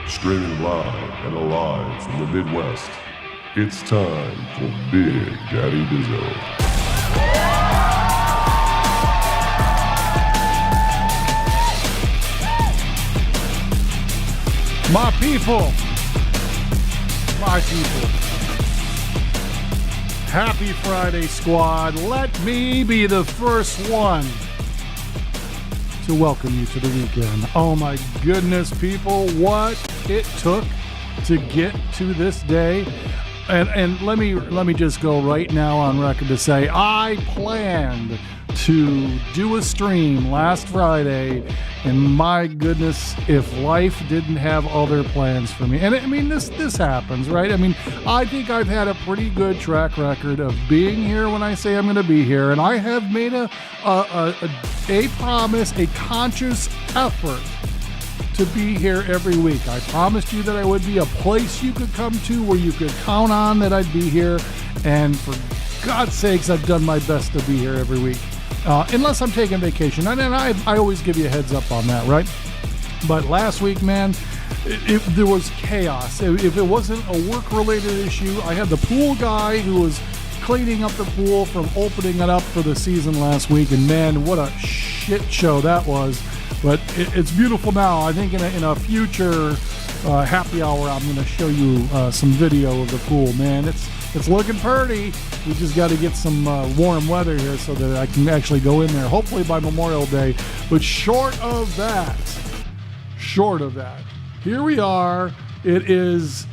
Streaming live and alive from the Midwest, it's time for Big Daddy Dizzo. My people, happy Friday, squad. Let me be the first one to welcome you to the weekend. Oh my goodness, people, what it took to get to this day. And let me just go right now on record to say I planned to do a stream last Friday, and my goodness, if life didn't have other plans for me. And I mean, this happens, right? I mean, I think I've had a pretty good track record of being here when I say I'm going to be here, and I have made a promise, a conscious effort to be here every week. I promised you that I would be a place you could come to where you could count on that I'd be here, and for God's sakes, I've done my best to be here every week. Unless I'm taking vacation, and I always give you a heads up on that, right? But last week, man, there was chaos. If it wasn't a work-related issue, I had the pool guy who was cleaning up the pool from opening it up for the season last week, and man, what a shit show that was. But it's beautiful now. I think in a future happy hour, I'm going to show you some video of the pool, man. It's looking pretty. We just got to get some warm weather here so that I can actually go in there, hopefully by Memorial Day. But short of that, here we are. It is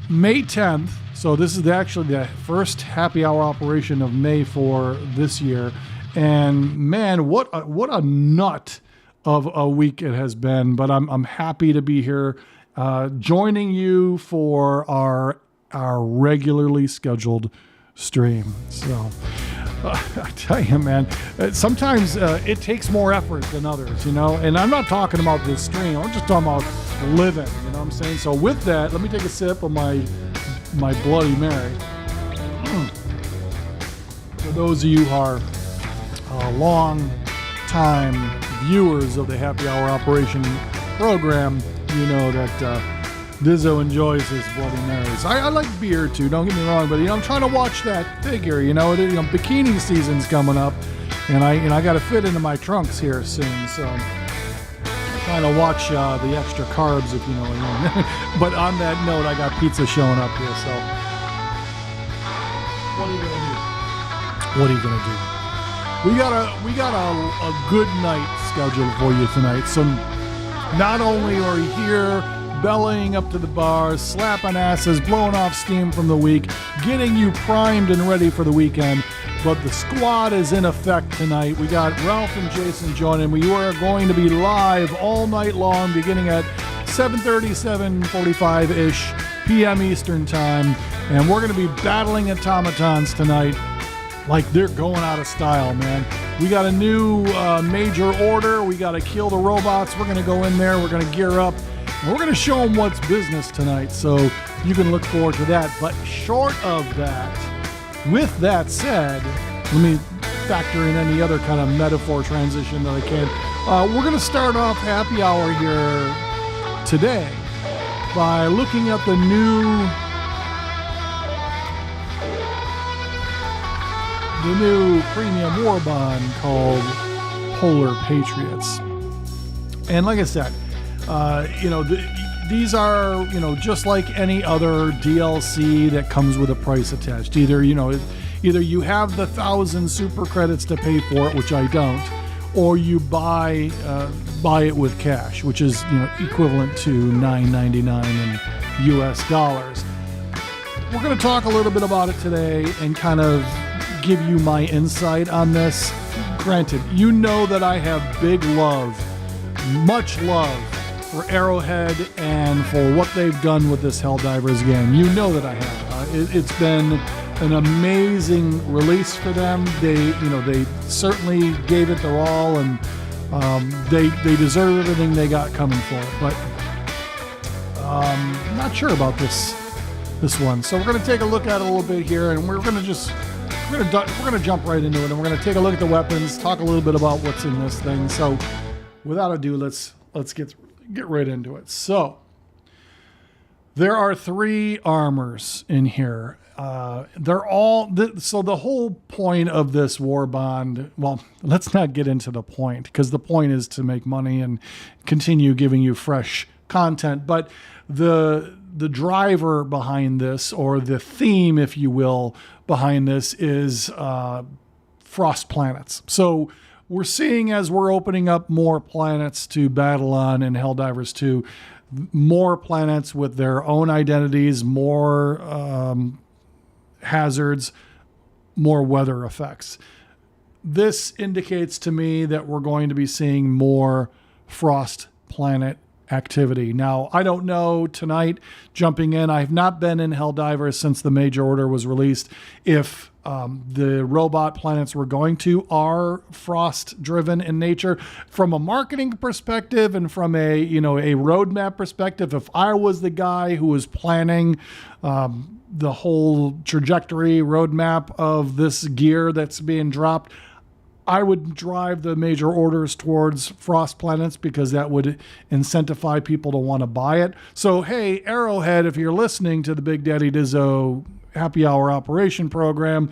May 10th. So this is actually the first happy hour operation of May for this year. And man, what a nut of a week it has been. But I'm happy to be here joining you for our regularly scheduled stream. So I tell you, man, sometimes it takes more effort than others, you know, and I'm not talking about this stream. I'm just talking about living, you know what I'm saying? So with that, let me take a sip of my Bloody Mary. For those of you who are long time viewers of the Happy Hour Operation program, you know that Dizzo enjoys his Bloody Marys. I like beer too, don't get me wrong, but I'm trying to watch that figure. Bikini season's coming up, and I got to fit into my trunks here soon, so I'm trying to watch the extra carbs, if you know what I mean. But on that note, I got pizza showing up here, so what are you gonna do? We got a good night scheduled for you tonight. So not only are you here bellying up to the bars, slapping asses, blowing off steam from the week, getting you primed and ready for the weekend, but the squad is in effect tonight. We got Ralph and Jason joining. We are going to be live all night long, beginning at 7:30, 7:45-ish p.m. Eastern Time, and we're going to be battling automatons tonight like they're going out of style, man. We got a new major order. We got to kill the robots. We're going to go in there. We're going to gear up. We're going to show them what's business tonight, so you can look forward to that. But short of that, with that said, let me factor in any other kind of metaphor transition that I can. We're going to start off happy hour here today by looking at the new premium Warbond called Polar Patriots. And like I said, these are, just like any other DLC that comes with a price attached. Either you have the 1,000 super credits to pay for it, which I don't, or you buy it with cash, which is equivalent to $9.99 in US dollars. We're going to talk a little bit about it today and kind of give you my insight on this. Granted, you know that I have much love for Arrowhead and for what they've done with this Helldivers game. You know that I have. It's been an amazing release for them. They certainly gave it their all, and they deserve everything they got coming for it. But I'm not sure about this one. So we're going to take a look at it a little bit here, and we're going to jump right into it, and we're going to take a look at the weapons, talk a little bit about what's in this thing. So without ado, let's get get right into it. So there are 3 armors in here. They're all so the whole point of this Warbond. Well, let's not get into the point, because the point is to make money and continue giving you fresh content. But the driver behind this, or the theme, if you will, behind this is frost planets. So we're seeing, as we're opening up more planets to battle on in Helldivers 2, more planets with their own identities, more hazards, more weather effects. This indicates to me that we're going to be seeing more frost planet activity. Now, I don't know tonight, jumping in, I have not been in Helldivers since the major order was released, if the robot planets we're going to are frost driven in nature. From a marketing perspective and from a roadmap perspective, if I was the guy who was planning the whole trajectory roadmap of this gear that's being dropped, I would drive the major orders towards frost planets, because that would incentivize people to want to buy it. So, hey, Arrowhead, if you're listening to the Big Daddy Dizzo Happy Hour Operation program,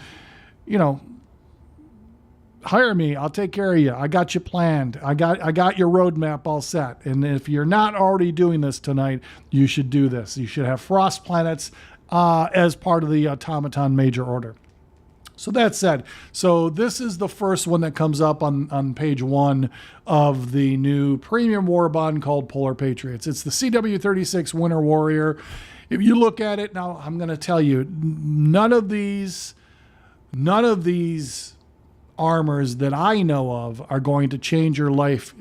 hire me. I'll take care of you. I got you planned. I got your roadmap all set. And if you're not already doing this tonight, you should do this. You should have frost planets as part of the automaton major order. So that said, so this is the first one that comes up on page 1 of the new premium Warbond called Polar Patriots. It's the CW36 Winter Warrior. If you look at it now, I'm going to tell you, none of these armors that I know of are going to change your life.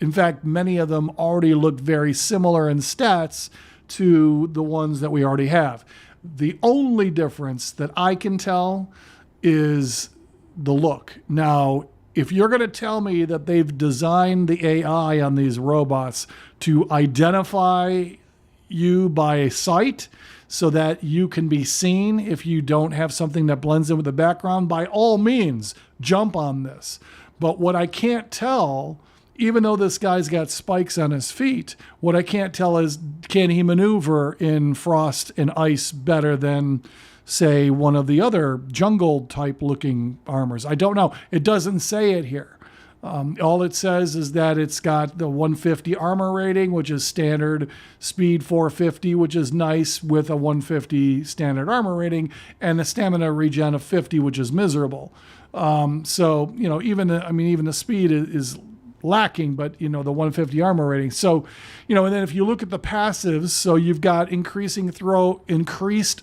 In fact, many of them already look very similar in stats to the ones that we already have. The only difference that I can tell is the look. Now, if you're going to tell me that they've designed the AI on these robots to identify you by sight so that you can be seen if you don't have something that blends in with the background, by all means, jump on this. But what I can't tell, even though this guy's got spikes on his feet, what I can't tell is, can he maneuver in frost and ice better than, say, one of the other jungle type looking armors? I don't know. It doesn't say it here. All it says is that it's got the 150 armor rating, which is standard, speed 450, which is nice with a 150 standard armor rating, and a stamina regen of 50, which is miserable. So, even the speed is lacking, but the 150 armor rating. So, and then if you look at the passives, so you've got increased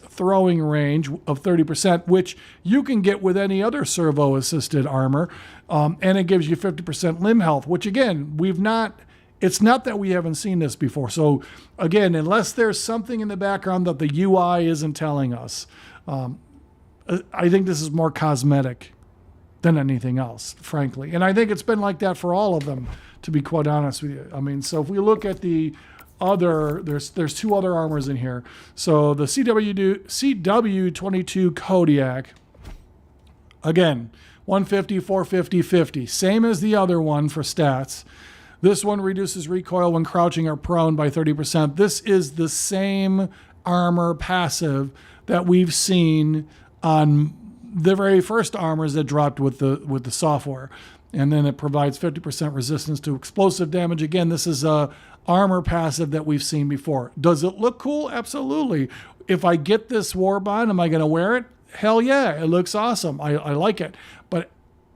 throwing range of 30%, which you can get with any other servo assisted armor. And it gives you 50% limb health, which again, it's not that we haven't seen this before. So again, unless there's something in the background that the UI isn't telling us, I think this is more cosmetic than anything else, frankly. And I think it's been like that for all of them, to be quite honest with you. I mean, so if we look at the other, there's 2 other armors in here. So the CW22 Kodiak, again, 150, 450, 50, same as the other one for stats. This one reduces recoil when crouching or prone by 30%. This is the same armor passive that we've seen on the very first armors that dropped with the software. And then it provides 50% resistance to explosive damage. Again, this is a armor passive that we've seen before. Does it look cool? Absolutely. If I get this Warbond, am I going to wear it? Hell yeah, it looks awesome. I like it. But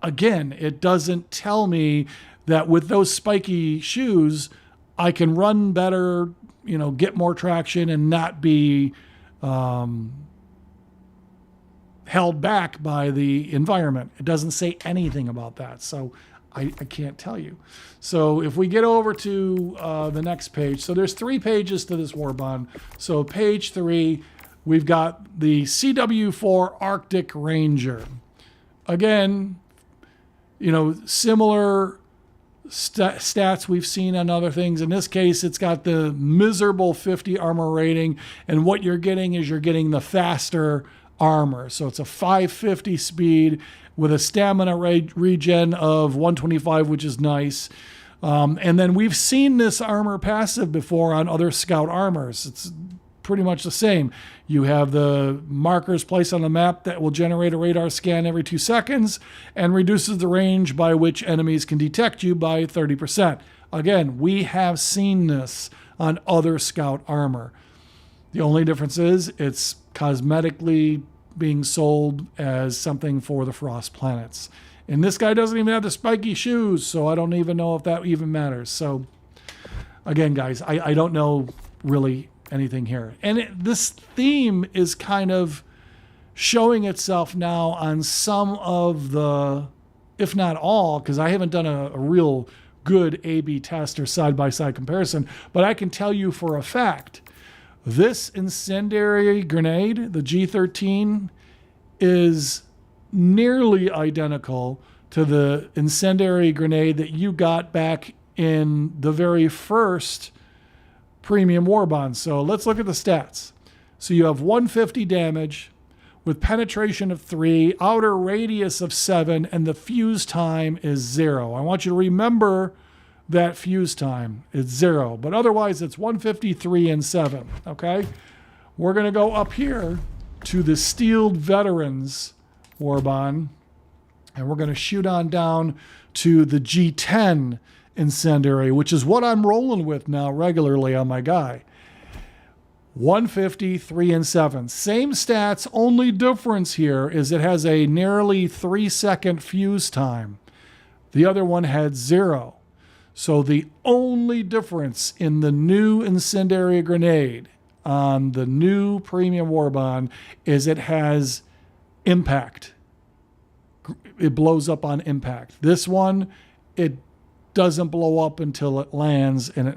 again, it doesn't tell me that with those spiky shoes, I can run better, get more traction and not be held back by the environment. It doesn't say anything about that. So I can't tell you. So if we get over to the next page, so there's 3 pages to this Warbond. So page 3, we've got the CW4 Arctic Ranger. Again, similar stats we've seen on other things. In this case, it's got the miserable 50 armor rating, and what you're getting is the faster armor. So it's a 550 speed with a stamina regen of 125, which is nice. And then we've seen this armor passive before on other scout armors. It's pretty much the same. You have the markers placed on the map that will generate a radar scan every 2 seconds and reduces the range by which enemies can detect you by 30%. Again, we have seen this on other scout armor. The only difference is it's cosmetically being sold as something for the Frost planets. And this guy doesn't even have the spiky shoes, so I don't even know if that even matters. So, again, guys, I don't know really anything here. And this theme is kind of showing itself now on some of the, if not all, because I haven't done a real good A/B test or side-by-side comparison, but I can tell you for a fact, this incendiary grenade, the G13, is nearly identical to the incendiary grenade that you got back in the very first premium Warbond. So let's look at the stats. So you have 150 damage with penetration of 3, outer radius of 7, and the fuse time is 0. I want you to remember that fuse time is 0, but otherwise it's 153 and 7, okay? We're going to go up here to the Steeled Veterans Warbond, and we're going to shoot on down to the G10 incendiary, which is what I'm rolling with now regularly on my guy. 150, 3 and 7. Same stats, only difference here is it has a nearly 3-second fuse time. The other one had 0. So the only difference in the new incendiary grenade on the new premium Warbond is it has impact. It blows up on impact. This one, it doesn't blow up until it lands, and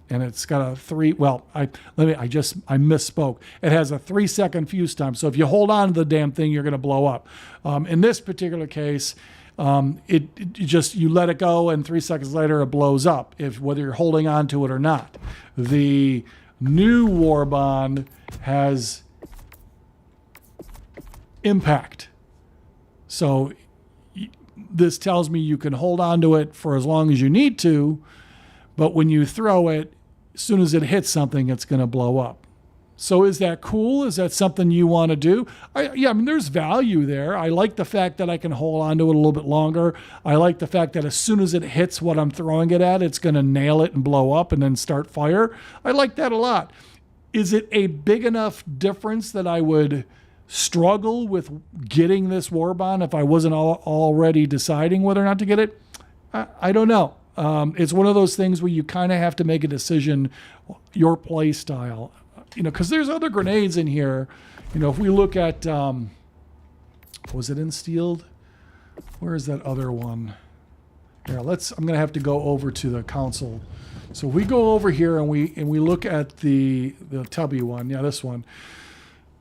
it's got a 3. Well, I misspoke. It has a 3-second fuse time. So if you hold on to the damn thing, you're going to blow up. In this particular case, it just, you let it go, and 3 seconds later it blows up. Whether you're holding on to it or not. The new Warbond has impact. So this tells me you can hold on to it for as long as you need to, but when you throw it, as soon as it hits something, it's going to blow up. So is that cool? Is that something you want to do? I mean, there's value there. I like the fact that I can hold on to it a little bit longer. I like the fact that as soon as it hits what I'm throwing it at, it's going to nail it and blow up and then start fire. I like that a lot. Is it a big enough difference that I would struggle with getting this Warbond if I wasn't already deciding whether or not to get it? I don't know. It's one of those things where you kind of have to make a decision, your play style. Because there's other grenades in here. If we look at, was it in Steeled? Where is that other one? Here, I'm going to have to go over to the console. So we go over here and we look at the tubby one. Yeah, this one.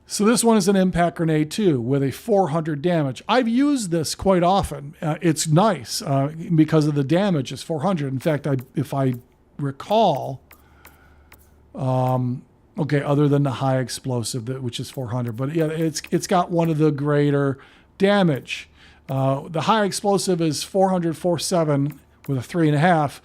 So this one is an impact grenade too, with a 400 damage. I've used this quite often. It's nice because of the damage. It's 400. In fact, if I recall, okay, other than the high explosive, which is 400, but yeah, it's got one of the greater damage. The high explosive is 447 with a 3.5.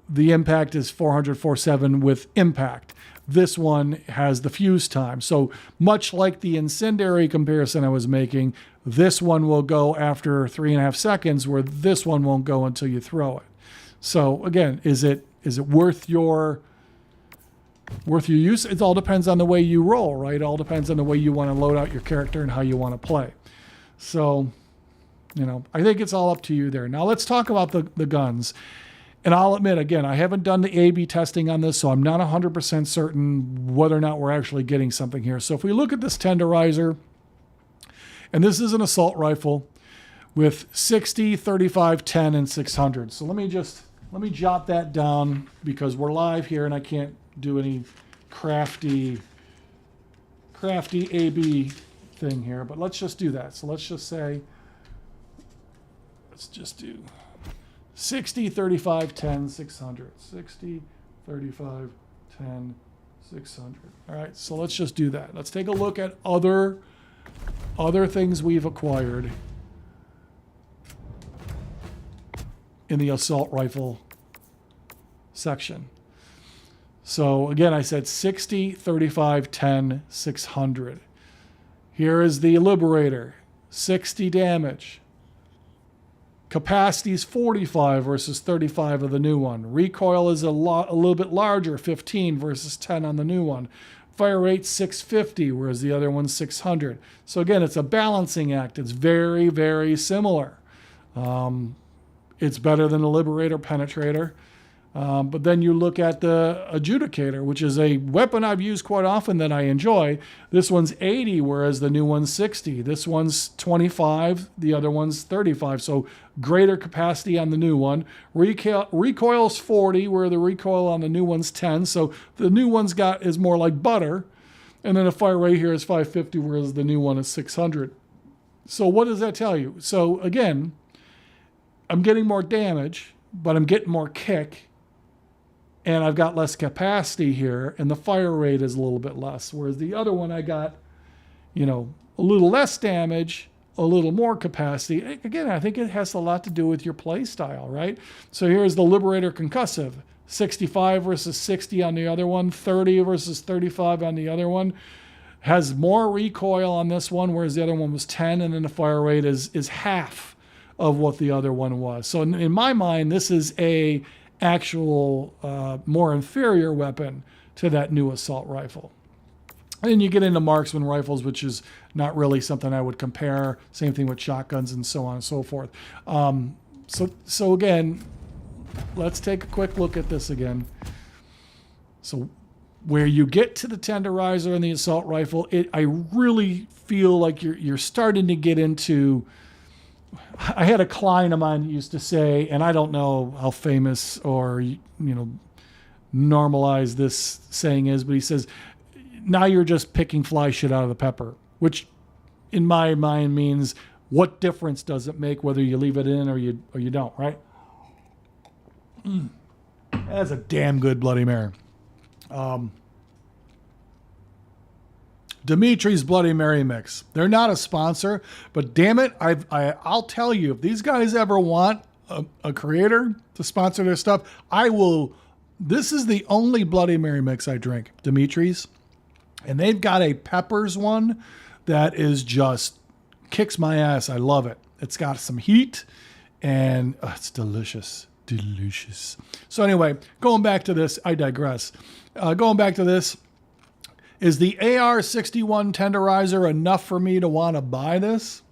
The impact is 447 with impact. This one has the fuse time. So much like the incendiary comparison I was making, this one will go after 3.5 seconds, where this one won't go until you throw it. So again, is it worth your use? It all depends on the way you roll, right? It all depends on the way you want to load out your character and how you want to play. So, I think it's all up to you there. Now let's talk about the guns. And I'll admit, again, I haven't done the A/B testing on this, so I'm not 100% certain whether or not we're actually getting something here. So if we look at this tenderizer, and this is an assault rifle with 60, 35, 10, and 600. So let me jot that down because we're live here and I can't do any crafty A/B thing here, but let's just do that. So let's just do 60, 35, 10, 600. 60, 35, 10, 600. All right, so let's just do that. Let's take a look at other things we've acquired in the assault rifle section. So again, I said 60, 35, 10, 600. Here is the Liberator, 60 damage. Capacity is 45 versus 35 of the new one. Recoil is a little bit larger, 15 versus 10 on the new one. Fire rate 650, whereas the other one's 600. So again, it's a balancing act. It's very, very similar. It's better than the Liberator Penetrator. But then you look at the Adjudicator, which is a weapon I've used quite often that I enjoy. This one's 80, whereas the new one's 60. This one's 25, the other one's 35. So greater capacity on the new one. Recoil's 40, where the recoil on the new one's 10. So the new one's is more like butter. And then the fire rate here is 550, whereas the new one is 600. So what does that tell you? So again, I'm getting more damage, but I'm getting more kick. And I've got less capacity here, and the fire rate is a little bit less. Whereas the other one, I got, a little less damage, a little more capacity. Again, I think it has a lot to do with your play style, right? So here's the Liberator Concussive, 65 versus 60 on the other one, 30 versus 35 on the other one. Has more recoil on this one, whereas the other one was 10, and then the fire rate is half of what the other one was. So in my mind, this is a actual more inferior weapon to that new assault rifle. And then you get into marksman rifles, which is not really something I would compare. Same thing with shotguns and so on and so forth. So again, let's take a quick look at this again. So where you get to the tenderizer and the assault rifle, I really feel like you're starting to get into. I had a client of mine that used to say, and I don't know how famous or normalized this saying is, but he says, now you're just picking fly shit out of the pepper, which in my mind means what difference does it make whether you leave it in or you don't, right? That's a damn good Bloody Mary. Dimitri's Bloody Mary Mix. They're not a sponsor, but damn it, I'll tell you, if these guys ever want a creator to sponsor their stuff, I will. This is the only Bloody Mary Mix I drink, Dimitri's. And they've got a peppers one that is just kicks my ass. I love it. It's got some heat and it's delicious. Delicious. So anyway, going back to this, I digress. Going back to this, is the AR-61 tenderizer enough for me to want to buy this?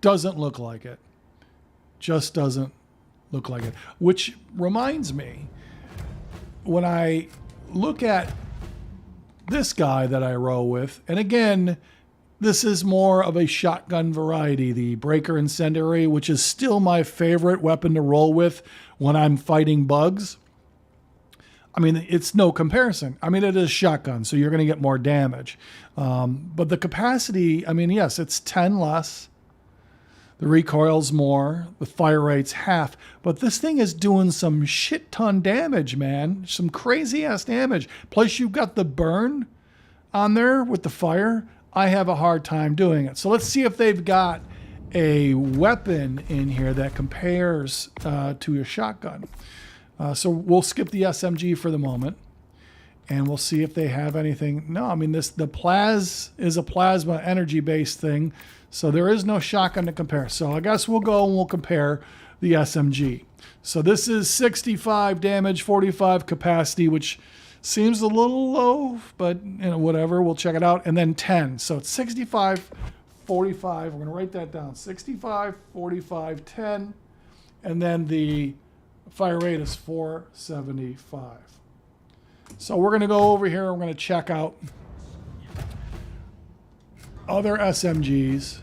Doesn't look like it. Just doesn't look like it. Which reminds me, when I look at this guy that I row with, and again, this is more of a shotgun variety, the Breaker Incendiary, which is still my favorite weapon to roll with when I'm fighting bugs. I mean, it's no comparison. I mean, it is shotgun, so you're going to get more damage. But the capacity, I mean, yes, it's 10 less. The recoil's more. The fire rate's half. But this thing is doing some shit ton damage, man. Some crazy-ass damage. Plus, you've got the burn on there with the fire. I have a hard time doing it. So let's see if they've got a weapon in here that compares to a shotgun. So we'll skip the SMG for the moment, and we'll see if they have anything. No, I mean, the Plaz is a plasma energy-based thing, so there is no shotgun to compare. So I guess we'll go and we'll compare the SMG. So this is 65 damage, 45 capacity, which seems a little low, but whatever. We'll check it out. And then 10. So it's 65, 45. We're going to write that down. 65, 45, 10. And then the fire rate is 475. So we're going to go over here. We're going to check out other SMGs.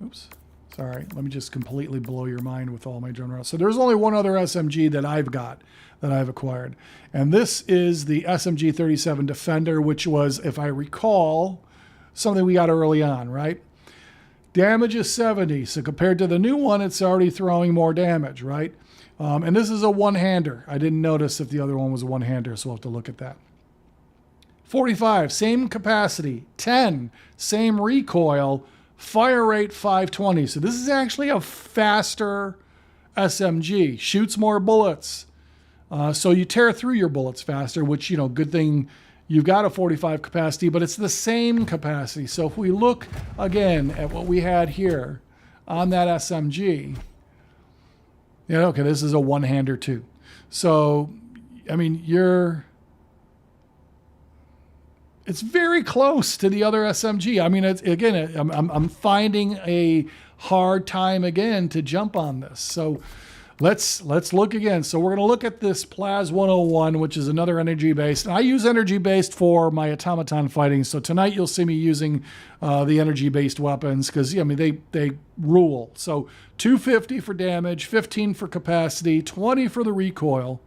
Oops. Sorry. Let me just completely blow your mind with all my generals. So there's only one other SMG that I've got, that I've acquired. And this is the SMG 37 Defender, which was, if I recall, something we got early on, right? Damage is 70, so compared to the new one, it's already throwing more damage, right? And this is a one-hander. I didn't notice if the other one was a one-hander, so we'll have to look at that. 45, same capacity. 10, same recoil. Fire rate 520. So this is actually a faster SMG, shoots more bullets. So you tear through your bullets faster, which, you know, good thing you've got a 45 capacity, but it's the same capacity. So if we look again at what we had here on that SMG, yeah, okay, this is a one-hander too. So, I mean, it's very close to the other SMG. I mean, I'm finding a hard time again to jump on this. So let's look again. So we're going to look at this Plaz 101, which is another energy based. And I use energy based for my automaton fighting. So tonight you'll see me using the energy based weapons because, I mean, they rule. So 250 for damage, 15 for capacity, 20 for the recoil,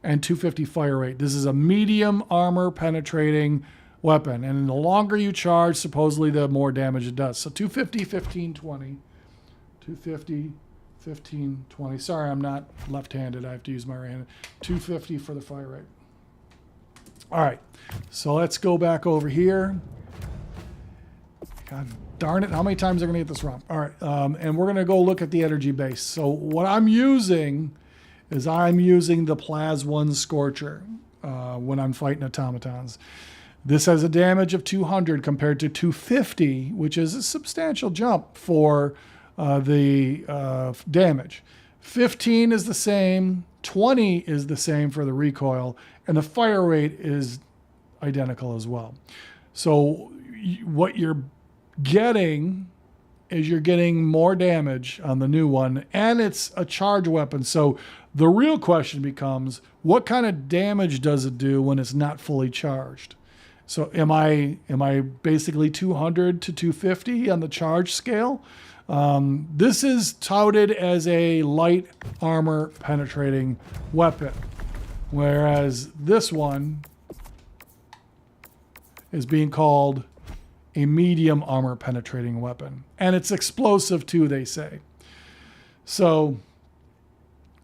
and 250 fire rate. This is a medium armor penetrating weapon. And the longer you charge, supposedly the more damage it does. So 250, 15, 20. 250, 15, 20. Sorry, I'm not left-handed. I have to use my right hand. 250 for the fire rate. All right. So let's go back over here. God darn it. How many times are going to get this wrong? All right. And we're going to go look at the energy base. So what I'm using is I'm using the Plaz 1 Scorcher when I'm fighting automatons. This has a damage of 200 compared to 250, which is a substantial jump for the damage. 15 is the same, 20 is the same for the recoil, and the fire rate is identical as well. So what you're getting is you're getting more damage on the new one, and it's a charge weapon. So the real question becomes, what kind of damage does it do when it's not fully charged? So am I basically 200 to 250 on the charge scale? This is touted as a light armor penetrating weapon, whereas this one is being called a medium armor penetrating weapon. And it's explosive too, they say. So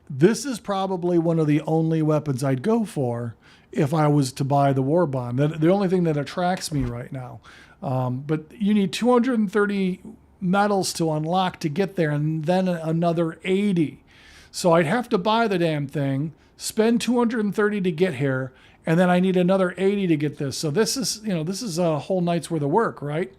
this is probably one of the only weapons I'd go for if I was to buy the Warbond. The only thing that attracts me right now. But you need 230 medals to unlock to get there, and then another 80. So I'd have to buy the damn thing, spend 230 to get here, and then I need another 80 to get this. So this is a whole night's worth of work, right?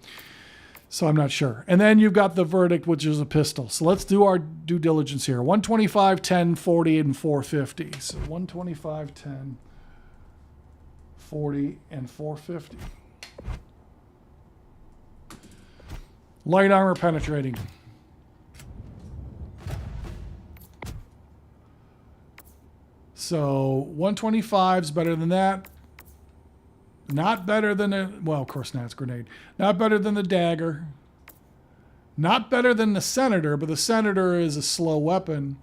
So I'm not sure. And then you've got the Verdict, which is a pistol. So let's do our due diligence here. 125, 10, 40, and 450. So 125, 10, 40, and 450. Light armor penetrating. So 125 is better than that. Not better than well, of course not, it's grenade. Not better than the dagger. Not better than the Senator, but the Senator is a slow weapon.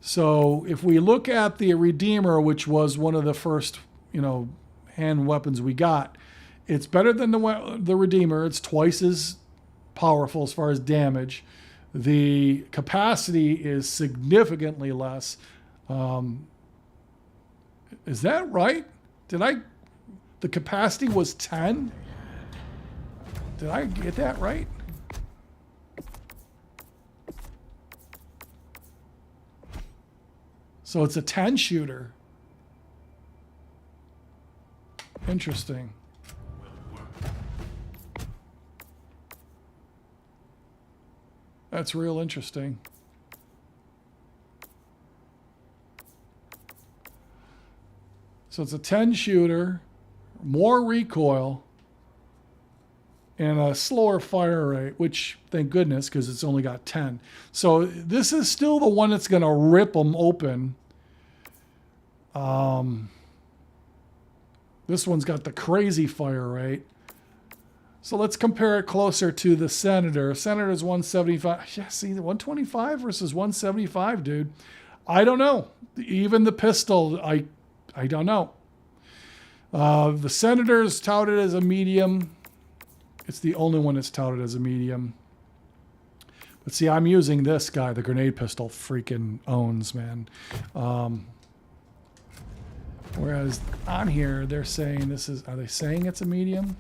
So if we look at the Redeemer, which was one of the first, hand weapons we got, it's better than the Redeemer. It's twice as powerful as far as damage. The capacity is significantly less. Is that right? The capacity was 10? Did I get that right? So it's a 10 shooter. Interesting. That's real interesting. So it's a 10 shooter, more recoil, and a slower fire rate, which thank goodness, because it's only got 10. So this is still the one that's going to rip them open. This one's got the crazy fire rate. So let's compare it closer to the Senator. Senator's 175. Yeah, see, 125 versus 175, dude. I don't know. Even the pistol, I don't know. The Senator's touted as a medium. It's the only one that's touted as a medium. But see, I'm using this guy. The grenade pistol freaking owns, man. Whereas on here, they're saying are they saying it's a medium?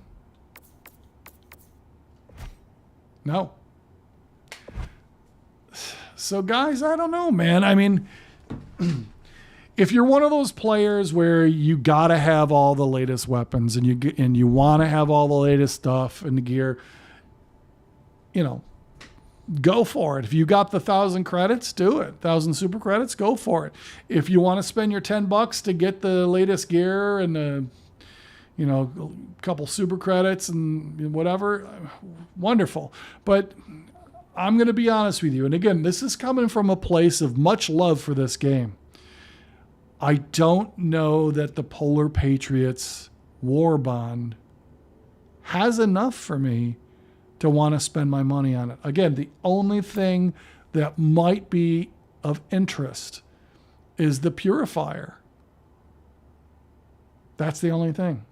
So guys, I don't know, man. I mean, if you're one of those players where you gotta have all the latest weapons and you want to have all the latest stuff and the gear, go for it. If you got the 1,000 credits, do it. 1,000 super credits, go for it. If you want to spend your $10 to get the latest gear and a couple super credits and whatever, wonderful. But I'm going to be honest with you. And again, this is coming from a place of much love for this game. I don't know that the Polar Patriots Warbond has enough for me to want to spend my money on it. Again, the only thing that might be of interest is the purifier. That's the only thing.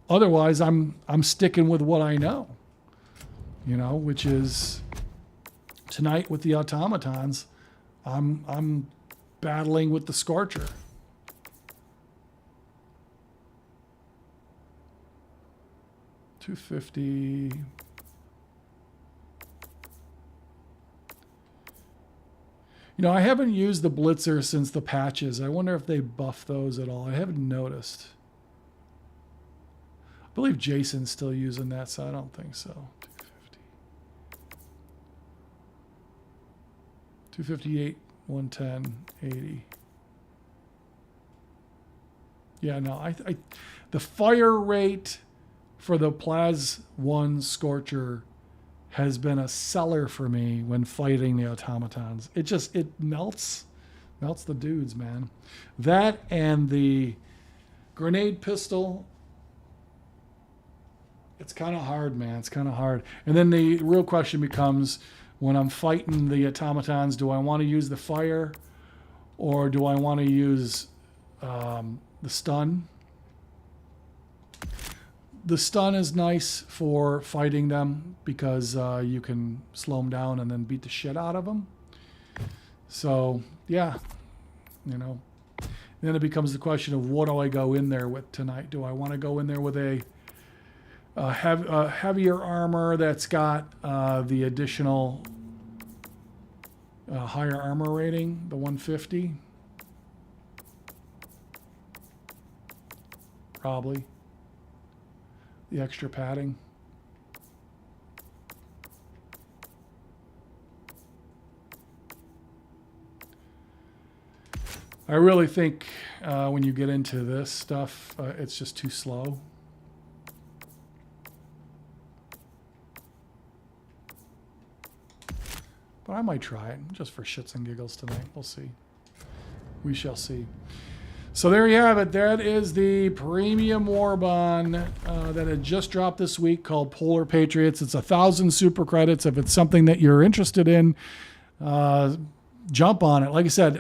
Otherwise, I'm sticking with what I know, which is tonight with the automatons, I'm battling with the Scorcher. $250. I haven't used the Blitzer since the patches. I wonder if they buff those at all. I haven't noticed. I believe Jason's still using that, so I don't think so. 258, 110, 80. Yeah, no, the fire rate for the Plaz 1 Scorcher has been a seller for me when fighting the automatons. It melts the dudes, man. That and the grenade pistol, it's kind of hard, man. It's kind of hard. And then the real question becomes, when I'm fighting the automatons, do I want to use the fire or do I want to use the stun? The stun is nice for fighting them because you can slow them down and then beat the shit out of them. So, yeah, Then it becomes the question of what do I go in there with tonight? Do I want to go in there with a heavier armor that's got the additional higher armor rating, the 150? Probably. The extra padding. I really think when you get into this stuff, it's just too slow. But I might try it just for shits and giggles tonight. We'll see. We shall see. So there you have it. That is the premium Warbond that had just dropped this week called Polar Patriots. It's 1,000 super credits. If it's something that you're interested in, jump on it. Like I said,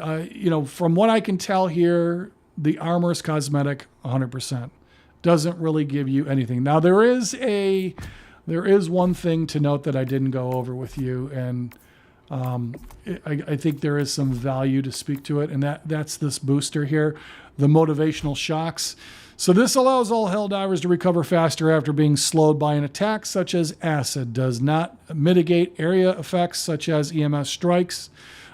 from what I can tell here, the armor is cosmetic 100%. Doesn't really give you anything. Now, there is one thing to note that I didn't go over with you, and I think there is some value to speak to it, and that's this booster here, the motivational shocks. So this allows all Helldivers to recover faster after being slowed by an attack such as acid. Does not mitigate area effects such as EMS strikes.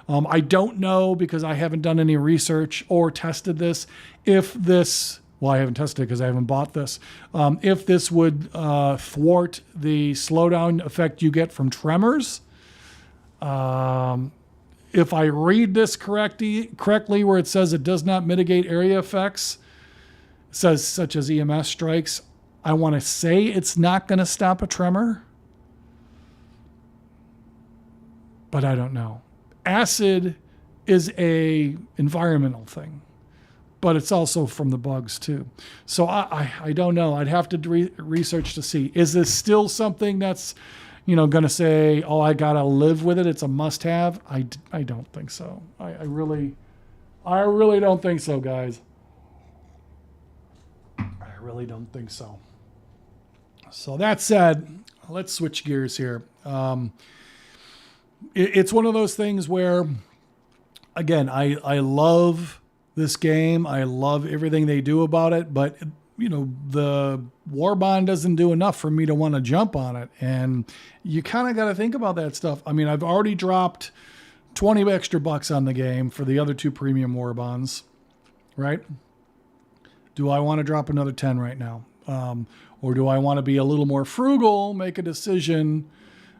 I don't know, because I haven't done any research or tested this, if this... Well, I haven't tested it because I haven't bought this. If this would thwart the slowdown effect you get from tremors. If I read this correctly, where it says it does not mitigate area effects, it says such as EMS strikes, I want to say it's not going to stop a tremor, but I don't know. Acid is a environmental thing, but it's also from the bugs too. So I don't know. I'd have to research to see. Is this still something that's going to say, oh, I got to live with it, it's a must-have? I don't think so. I really don't think so, guys. I really don't think so. So that said, let's switch gears here. It's one of those things where, again, I love this game. I love everything they do about it, but the Warbond doesn't do enough for me to want to jump on it. And you kind of got to think about that stuff. I mean, I've already dropped 20 extra bucks on the game for the other 2 premium Warbonds, right? Do I want to drop another 10 right now? Or do I want to be a little more frugal, make a decision,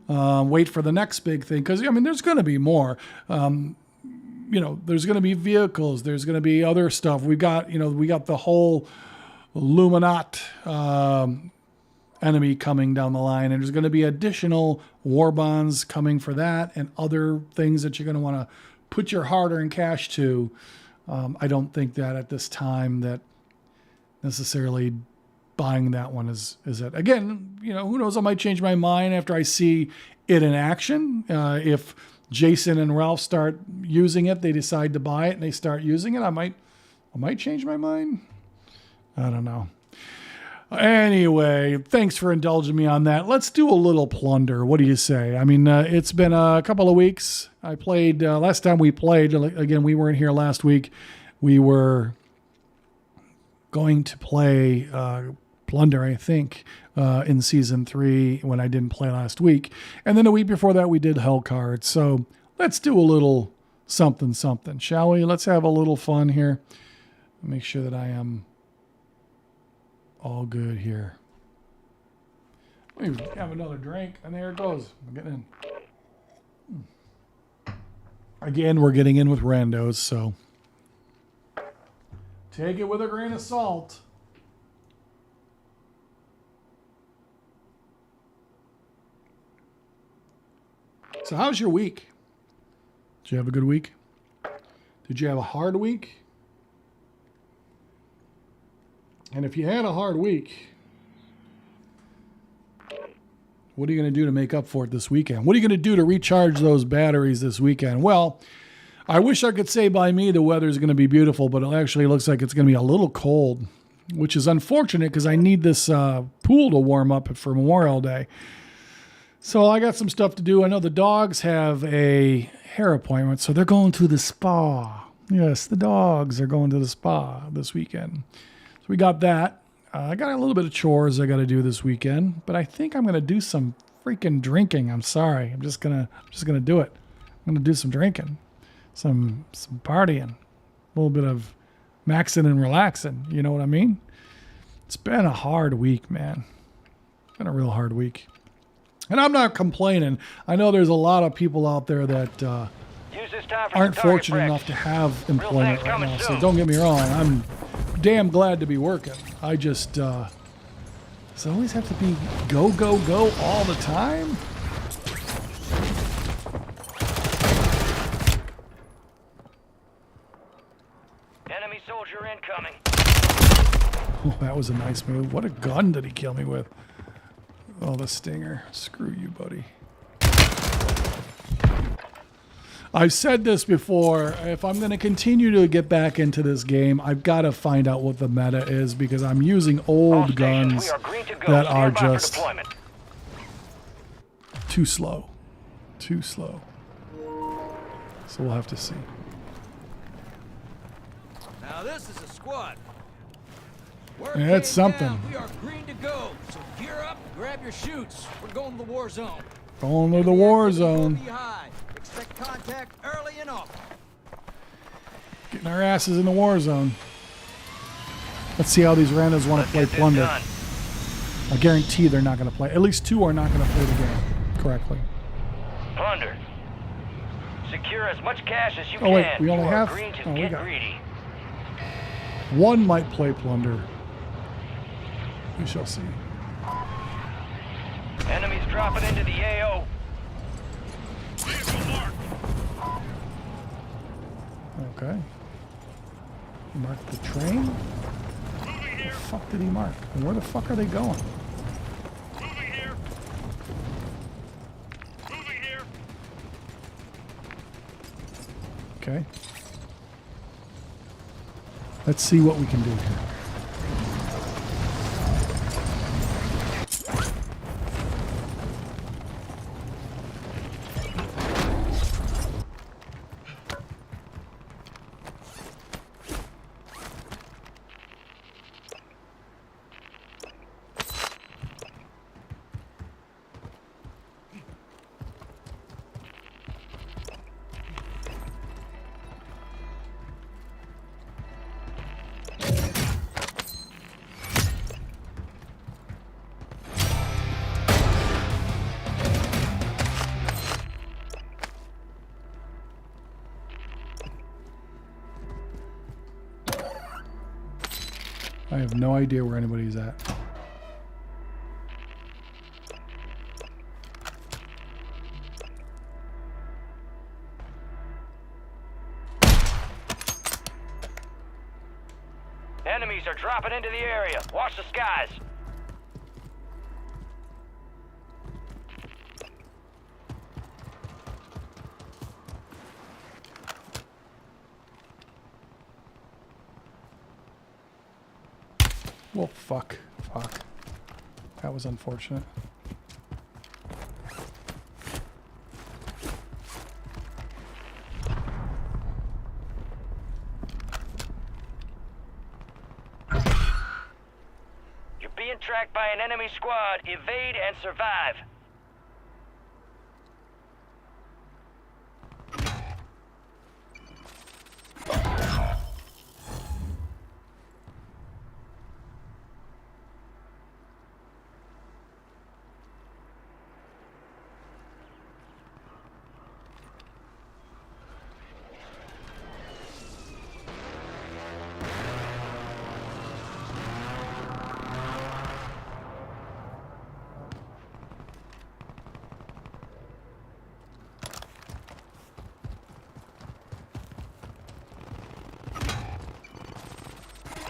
wait for the next big thing? Because, I mean, there's going to be more. There's going to be vehicles. There's going to be other stuff. We got the whole Luminat enemy coming down the line, and there's going to be additional Warbonds coming for that and other things that you're going to want to put your hard-earned cash to. I don't think that at this time that necessarily buying that one is it. Again, who knows? I might change my mind after I see it in action. If Jason and Ralph start using it, they decide to buy it and they start using it, I might change my mind. I don't know. Anyway, thanks for indulging me on that. Let's do a little plunder. What do you say? I mean, it's been a couple of weeks. I played, last time we played, again, we weren't here last week. We were going to play Plunder, I think, in Season 3 when I didn't play last week. And then a week before that, we did Hell Cards. So let's do a little something, shall we? Let's have a little fun here. Make sure that I am all good here. Maybe have another drink, and there it goes. I'm getting in. Again, we're getting in with randos, so take it with a grain of salt. So how's your week? Did you have a good week? Did you have a hard week? And if you had a hard week, what are you going to do to make up for it this weekend? What are you going to do to recharge those batteries this weekend? Well, I wish I could say by me the weather's going to be beautiful, but it actually looks like it's going to be a little cold, which is unfortunate because I need this pool to warm up for Memorial Day. So I got some stuff to do. I know the dogs have a hair appointment, so they're going to the spa. Yes, the dogs are going to the spa this weekend. So we got that. I got a little bit of chores I got to do this weekend, but I think I'm going to do some freaking drinking. I'm sorry. I'm just gonna do it. I'm going to do some drinking, some partying, a little bit of maxing and relaxing. You know what I mean? It's been a hard week, man. It's been a real hard week. And I'm not complaining. I know there's a lot of people out there that aren't fortunate enough to have employment right now. So don't get me wrong. I'm damn glad to be working. I just, does it always have to be go, go, go all the time? Enemy soldier incoming. Oh, that was a nice move. What a gun did he kill me with? Oh, the stinger. Screw you, buddy. I've said this before. If I'm going to continue to get back into this game, I've got to find out what the meta is because I'm using old guns that are just too slow. Too slow. So we'll have to see. Now this is a squad. Yeah, it's something. Down. We are green to go. So gear up, grab your chutes. We're going to the war zone. Going to the war zone. Expect contact early and often. Getting our asses in the war zone. Let's see how these randos want to play Plunder. I guarantee they're not going to play. At least 2 are not going to play the game correctly. Plunder. Secure as much cash as you can. Oh wait, we only you have. Green to Oh, we get got. greedy. 1 might play Plunder. We shall see. Enemies dropping into the AO. Okay. He marked the train? Where the fuck did he mark? And where the fuck are they going? Moving here. Moving here. Okay. Let's see what we can do here. no idea where anybody's at. Enemies are dropping into the area. Watch the skies. Well, fuck. That was unfortunate. You're being tracked by an enemy squad. Evade and survive.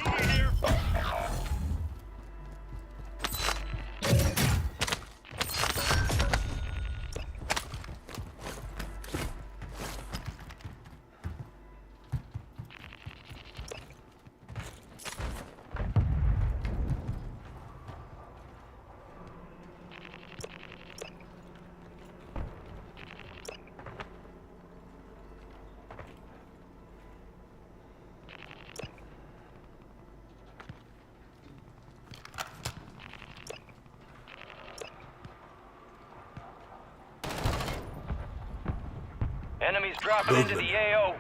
Moving here. Enemies dropping into the AO.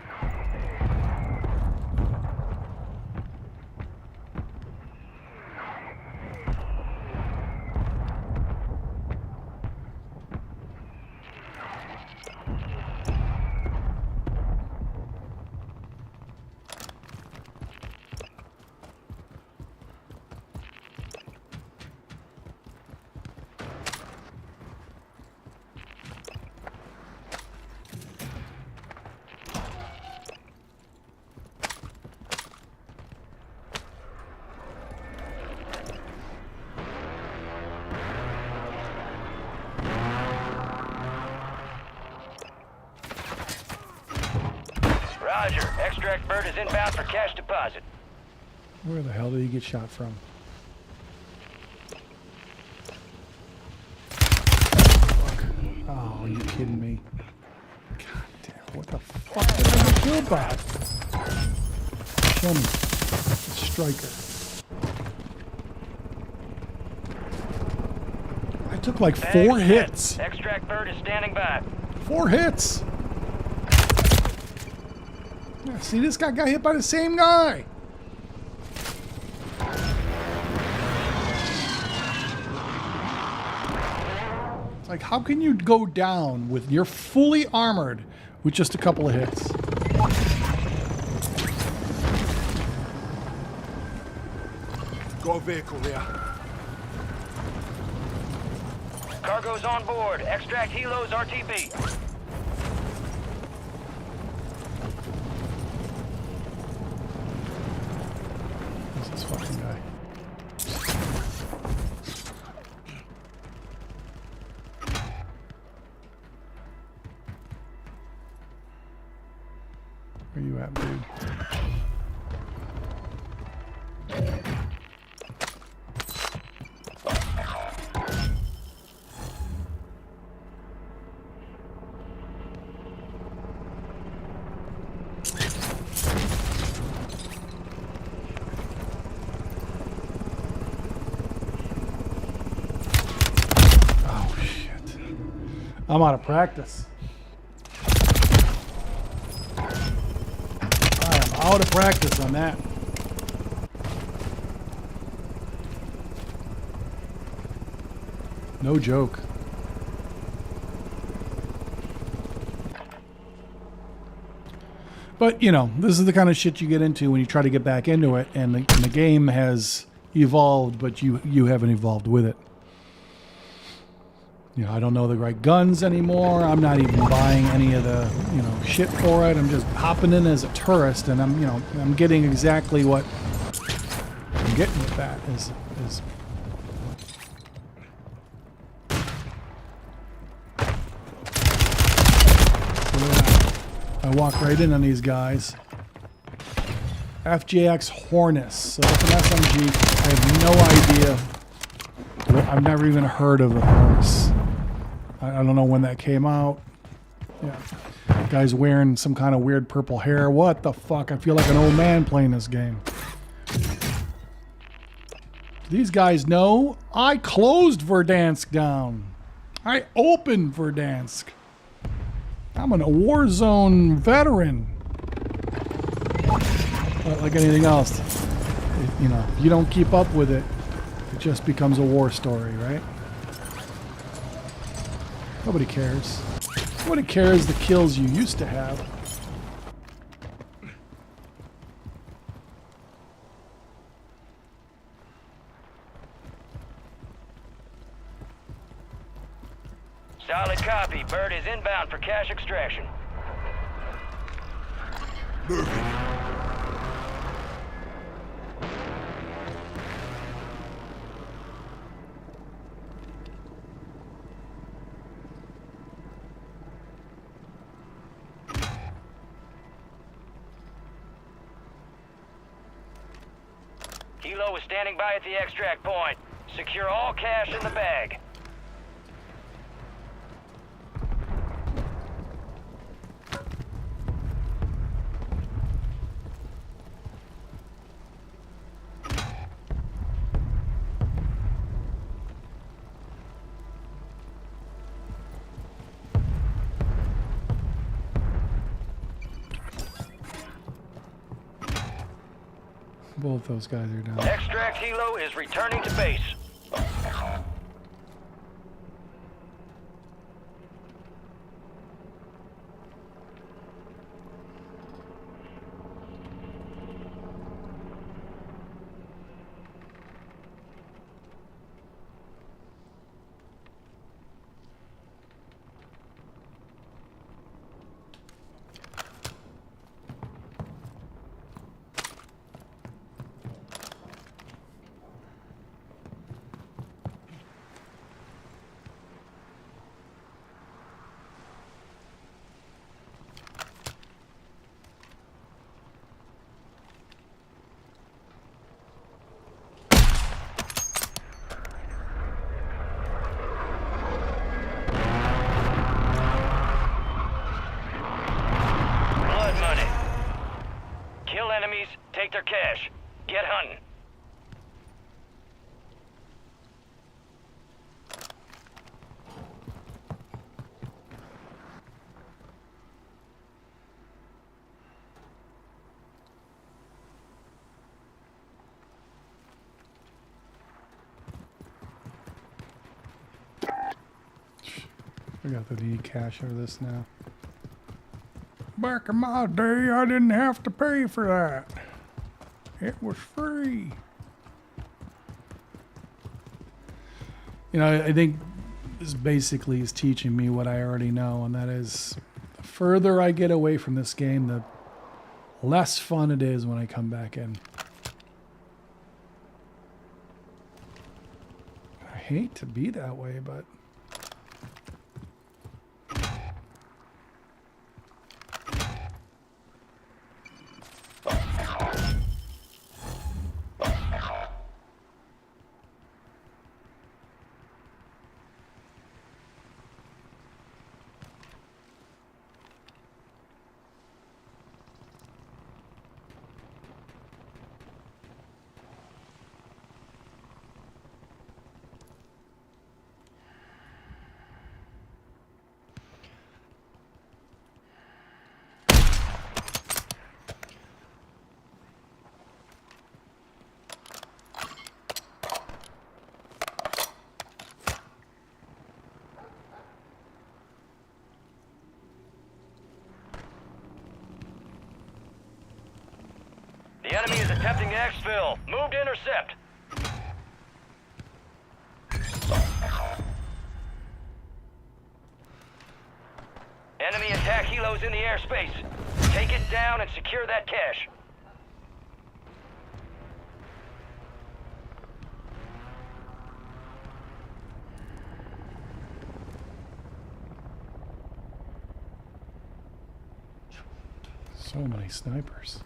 Roger. Extract bird is inbound for cash deposit. Where the hell did he get shot from? Fuck. Oh, are you kidding me? God damn, what the fuck did I get killed by? Show me. A striker. I took like 4 hits. Extract bird is standing by. 4 hits. Yeah, see, this guy got hit by the same guy. It's like, how can you go down with you're fully armored with just a couple of hits? Got a vehicle here. Cargo's on board. Extract helos RTB. Who's this fucking guy? Where you at, dude? I'm out of practice. I am out of practice on that. No joke. But, you know, this is the kind of shit you get into when you try to get back into it, and the game has evolved, but you haven't evolved with it. You know, I don't know the right guns anymore. I'm not even buying any of the, you know, shit for it. I'm just hopping in as a tourist, and I'm getting exactly what I'm getting with that is I walk right in on these guys. FJX Hornets. So that's an SMG. I have no idea. I've never even heard of the Hornets. I don't know when that came out. Yeah. Guy's wearing some kind of weird purple hair. What the fuck? I feel like an old man playing this game. These guys know I closed Verdansk down. I opened Verdansk. I'm a Warzone veteran. Not like anything else. You know, if you don't keep up with it, it just becomes a war story, right? Nobody cares. Nobody cares the kills you used to have. Solid copy. Bird is inbound for cash extraction. Kilo is standing by at the extract point. Secure all cash in the bag. Both those guys are down. Extract helo is returning to base. Enemies, take their cash. Get hunting. I got the need cash over this now. Back in my day, I didn't have to pay for that. It was free. You know, I think this basically is teaching me what I already know, and that is the further I get away from this game, the less fun it is when I come back in. I hate to be that way, but... The enemy is attempting to exfil. Move to intercept. Kilo's in the airspace. Take it down and secure that cache. So many snipers.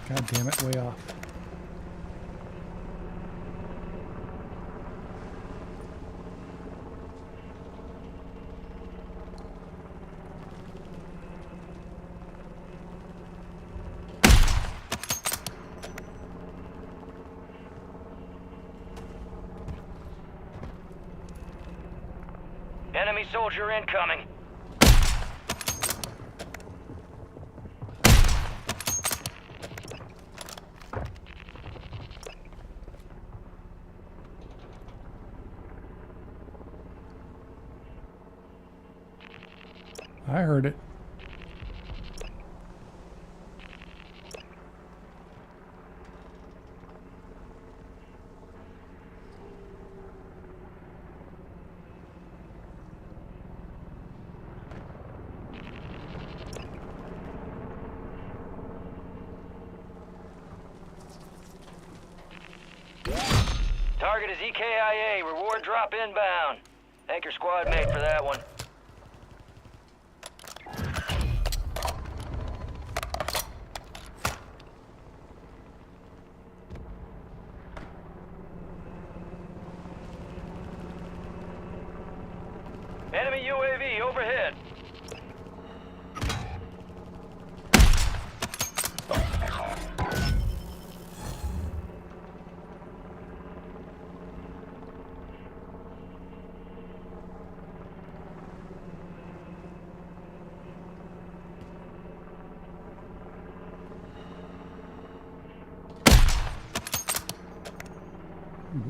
God damn it, way off. Enemy soldier incoming. I heard it. Target is EKIA. Reward drop inbound. Thank your squad mate for that one. Enemy UAV overhead.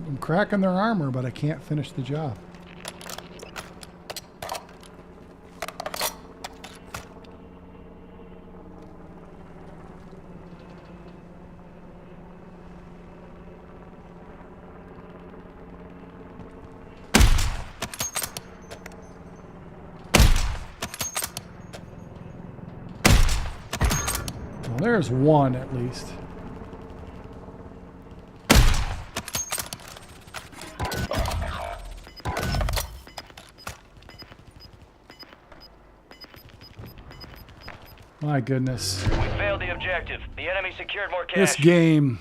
I'm cracking their armor, but I can't finish the job. Well, there's one at least. My goodness. We failed the objective. The enemy secured more cash. This game,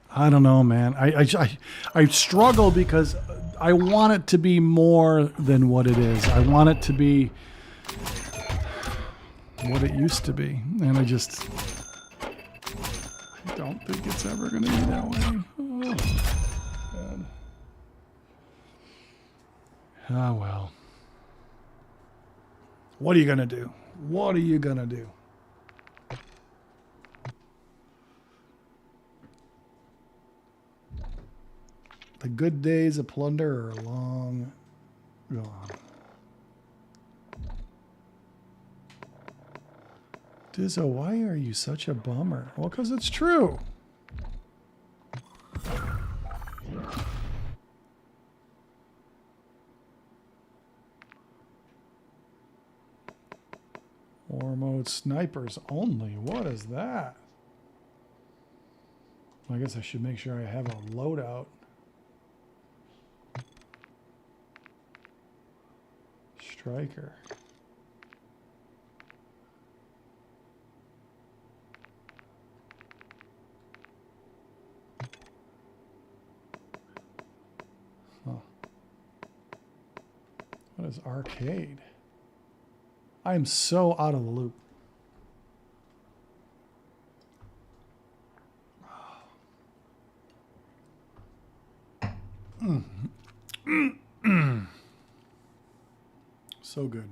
I don't know, man. I struggle because I want it to be more than what it is. I want it to be what it used to be. And I don't think it's ever going to be that way. Oh, God. Ah, well. What are you going to do? What are you going to do? The good days of Plunder are long gone. Dizzo, why are you such a bummer? Well, because it's true. War mode snipers only. What is that? I guess I should make sure I have a loadout. Striker. Huh. What is arcade? I am so out of the loop. So good.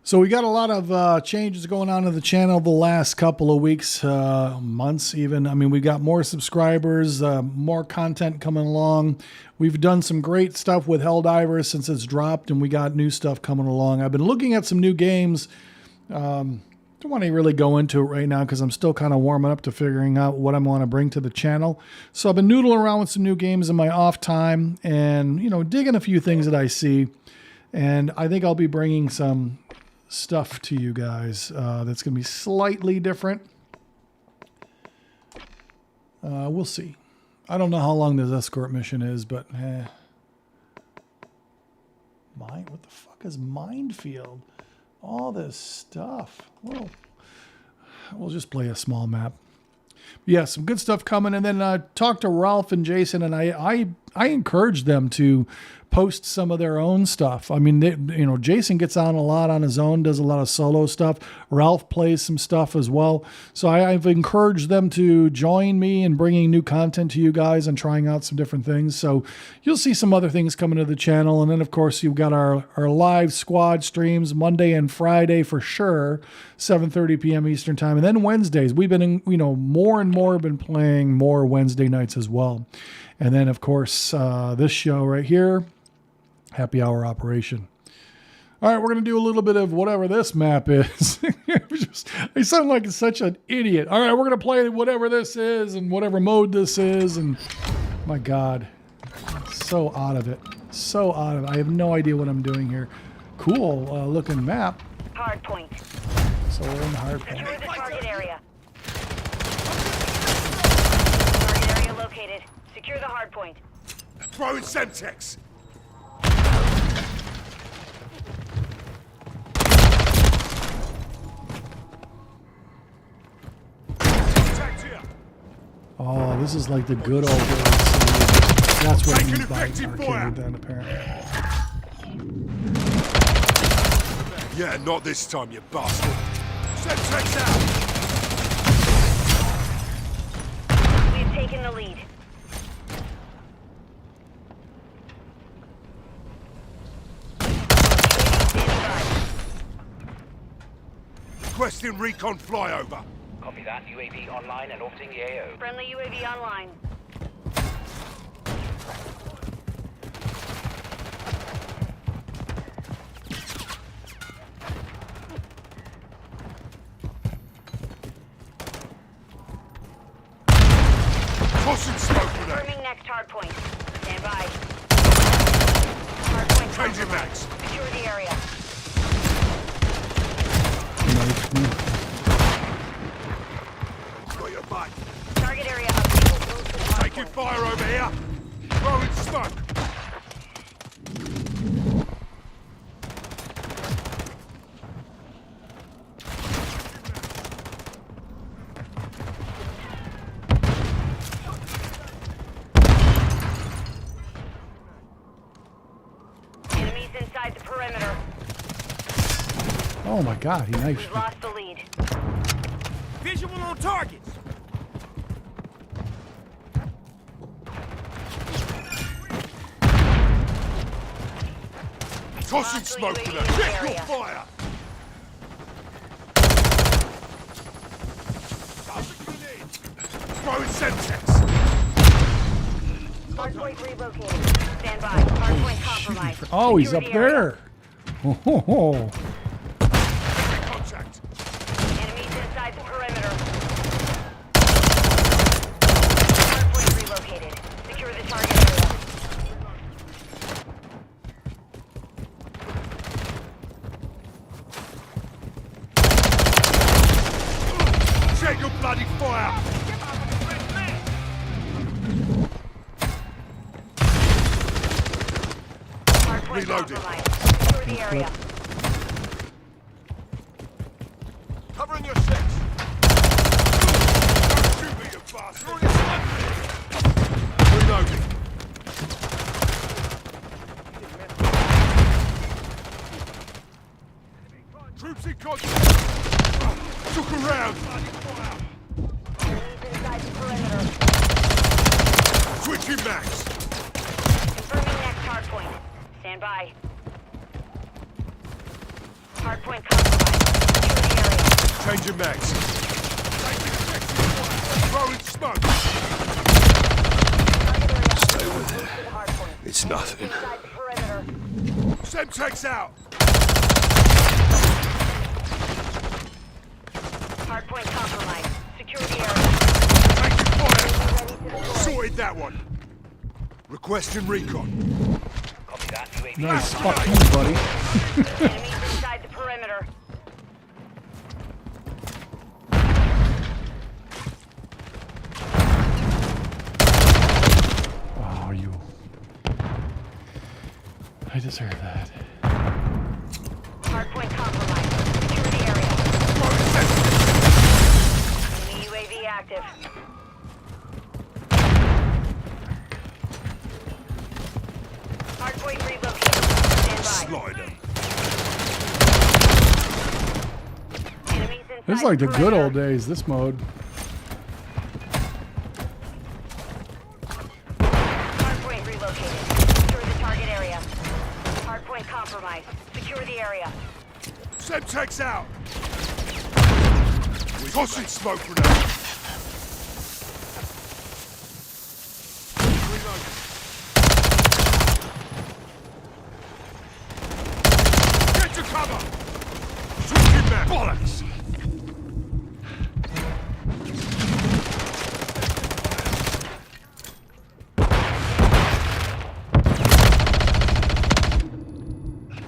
So we got a lot of changes going on in the channel the last couple of weeks, months even. I mean, we got more subscribers, more content coming along. We've done some great stuff with Helldivers since it's dropped, and we got new stuff coming along. I've been looking at some new games. Don't want to really go into it right now because I'm still kind of warming up to figuring out what I want to bring to the channel. So I've been noodling around with some new games in my off time and, you know, digging a few things that I see. And I think I'll be bringing some stuff to you guys that's going to be slightly different. We'll see. I don't know how long this escort mission is, but what the fuck is minefield? All this stuff. Well, we'll just play a small map. Yeah, some good stuff coming. And then talk to Ralph and Jason, and I encourage them to post some of their own stuff. I mean, you know, Jason gets on a lot on his own, does a lot of solo stuff. Ralph plays some stuff as well. So I've encouraged them to join me in bringing new content to you guys and trying out some different things. So you'll see some other things coming to the channel. And then, of course, you've got our live squad streams Monday and Friday for sure, 7:30 p.m. Eastern time. And then Wednesdays. We've been, you know, more and more been playing more Wednesday nights as well. And then, of course, this show right here, Happy Hour Operation. All right, we're going to do a little bit of whatever this map is. I sound like such an idiot. All right, we're going to play whatever this is and whatever mode this is. And my God, so out of it. So out of it. I have no idea what I'm doing here. Cool looking map. Hardpoint. So we're in the hardpoint. Secure the target area. Target area located. Secure the hardpoint. Throwing Semtex. Oh, this is like the good old days. That's what you buy an arcade then, apparently. Yeah, not this time, you bastard. Semtex out. We've taken the lead. Requesting recon flyover. Copy that. UAV online and orbiting the AO. Friendly UAV online. Tossing smoke grenade. Confirming next hardpoint. Stand by. Hardpoint Changing compromised. max. Secure the area. Got your back. Target area updated. Move to the Taking hardpoint. fire over here. Throwing smoke. Enemies inside the perimeter. Oh my God, he knifed We've me. lost the lead. Visual on targets. Tossing smoke grenade. Check your fire. Throwing Semtex. Hardpoint relocated. Stand by. Hardpoint compromised. Oh, he's Secure up the area. there. Oh. Contact. Enemies inside the perimeter. Hardpoint relocated. Secure the target area. Check your bloody fire. Hardpoint Reloaded. compromised. Secure the area. Covering your six. Don't shoot me, you bastard. Reloading. Troops in contact. Look around. Enemies inside the perimeter. Switching max. Confirming next hardpoint. Stand by. Hardpoint compromised. Secure the area. Changing mags. Throwing smoke. Stay with it. It's nothing. Inside the perimeter. Semtex out. Hardpoint compromised. Secure the area. Taking fire. Ready to deploy. Sorted that one. Requesting recon. Copy that. UAV. Nice. Fuck you, buddy. Enemies inside the perimeter. Oh, you. I deserve that. Hardpoint compromised. Secure the area. Throwing sensors. Enemy UAV active. Hardpoint relocated. Stand by. Slider. Enemies inside This is like the good perimeter. old days, this mode. Hardpoint relocated. Secure the target area. Hardpoint compromised. Secure the area. Semtex out. Tossing smoke grenade. Reloading. Get to cover. Switching back. Bollocks.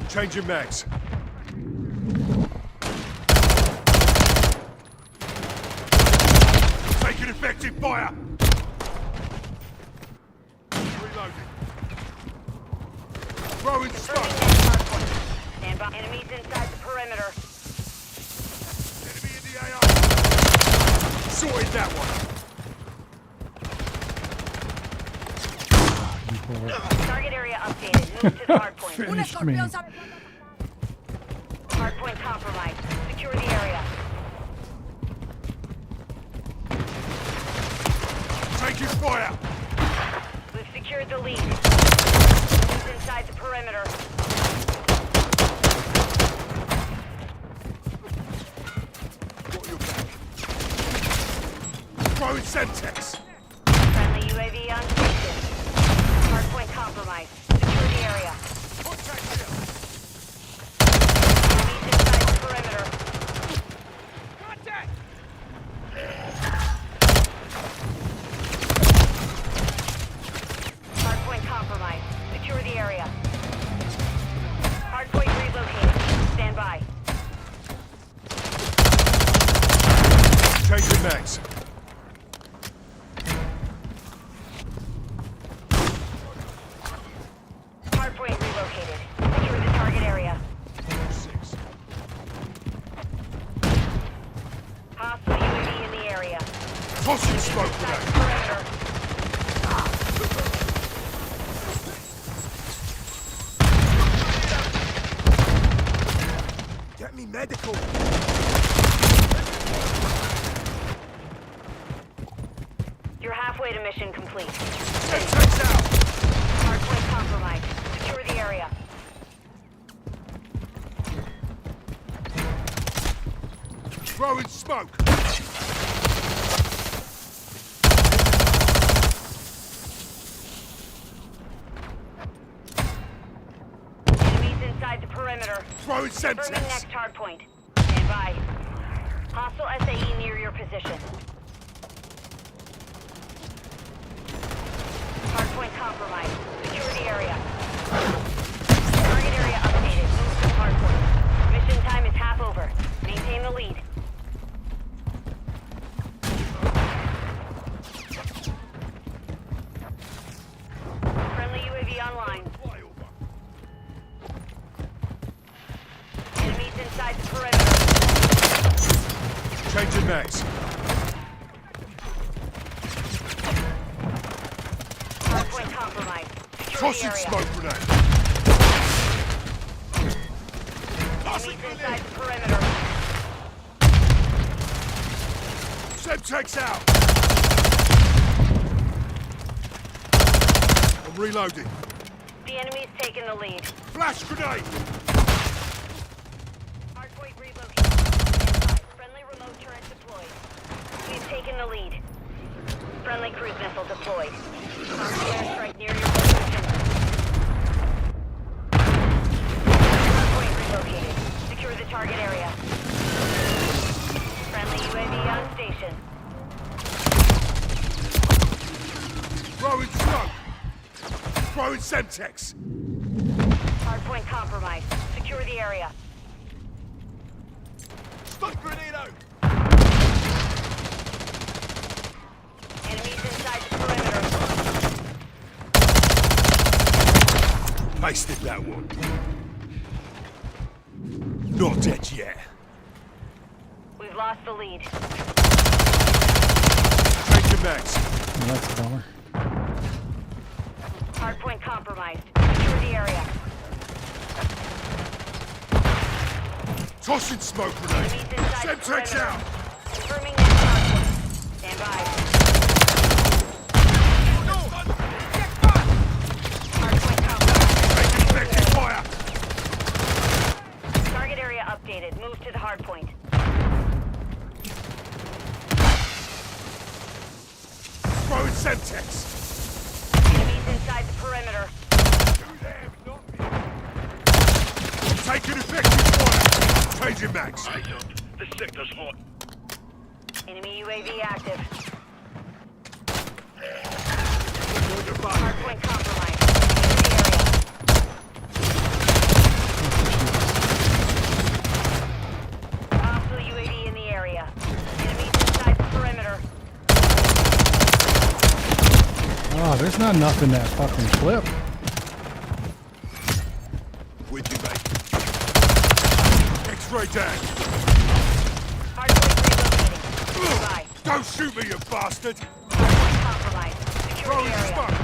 Changing mags. Taking effective fire. Reloading. Throwing smoke. Confirming next hardpoint. Stand by. Enemies inside the perimeter. Enemy in the AR. Sorted that one. Target area updated. Move to the hardpoint. Finished me. Hardpoint compromised. Secure the area. Taking fire. We've secured the lead. Enemies inside the perimeter. Got your back. Throwing Semtex. Friendly UAV on station. Hardpoint compromised. Secure the area. Contact here. Enemies inside the perimeter. Contact. Hardpoint compromised. Secure the area. Hardpoint relocated. Stand by. Changing mags. Hardpoint relocated. Secure the target area. 6. Hostile UAV in the area. Tossing smoke Inside the grenade. perimeter. Get me medical. You're halfway to mission complete. Semtex out. Hardpoint compromised. Secure the area. Throwing smoke. Enemies inside the perimeter. Throwing Confirming Semtex. next hardpoint. Stand by. Hostile SAE near your position. Hardpoint compromised. Secure the area. Target area updated. Move to the hardpoint. Mission time is half over. Maintain the lead. Friendly UAV online. Enemies inside the perimeter. Changing mags. Hardpoint compromised. Secure the Tossing area. smoke grenade. Enemies inside the perimeter. Semtex out. I'm reloading. The enemy's taken the lead. Flash grenade. taken the lead. Friendly cruise missile deployed. Hostile airstrike near your position. Hardpoint relocated. Secure the target area. Friendly UAV on station. Throwing smoke! Throwing Semtex! Hardpoint compromised. Secure the area. Stun grenade out! Enemies inside the perimeter. Pasted that one. Not dead yet. We've lost the lead. Take your max. Well, that's a bummer. Hardpoint compromised. Secure the area. Tossing smoke grenade. Enemies inside the Semtex perimeter. out! Confirming next hardpoint. Stand by. Hardpoint compromised. Taking effective fire! Target area updated. Move to the hardpoint. Throwing Semtex! Enemies inside the perimeter. Taking effective fire! Changing max. Eyes up. This sector's hot. Enemy UAV active. Hardpoint compromised. Secure the area. Hostile UAV in the area. Enemies inside the perimeter. Oh, there's not enough in that fucking clip. With you, mate. X-ray tag. Hardpoint relocating. Goodbye. Don't shoot me, you bastard! Hardpoint compromised. Secure the Throwing area. smoke!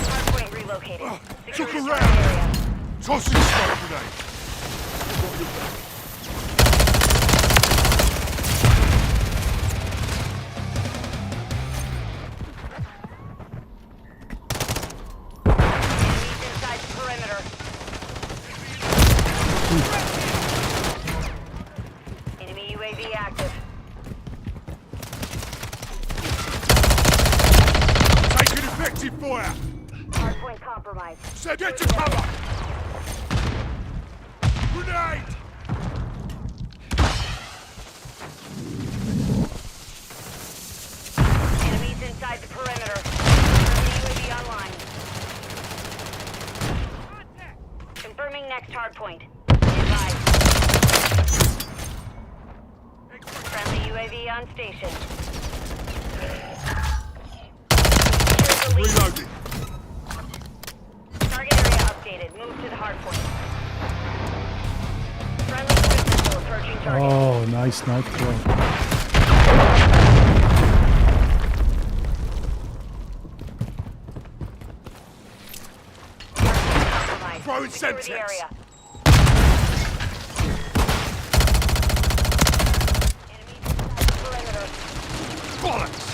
Hardpoint relocated. Secure Took the a target round. area. Tossing smoke grenade. Enemies inside the perimeter. Enemy UAV active. Taking effective fire! Hardpoint compromised. So get to cover! Grenade! Enemies inside the perimeter. Friendly UAV online. Confirming next hardpoint. Stand by. Friendly UAV on station. Secure the lead. Reloading. Target area updated. Move to the hardpoint. Friendly cruise missile approaching target. Oh, nice knife throw. Compromised. Throwing Secure the Semtex. area. Enemies inside the perimeter. Bollocks!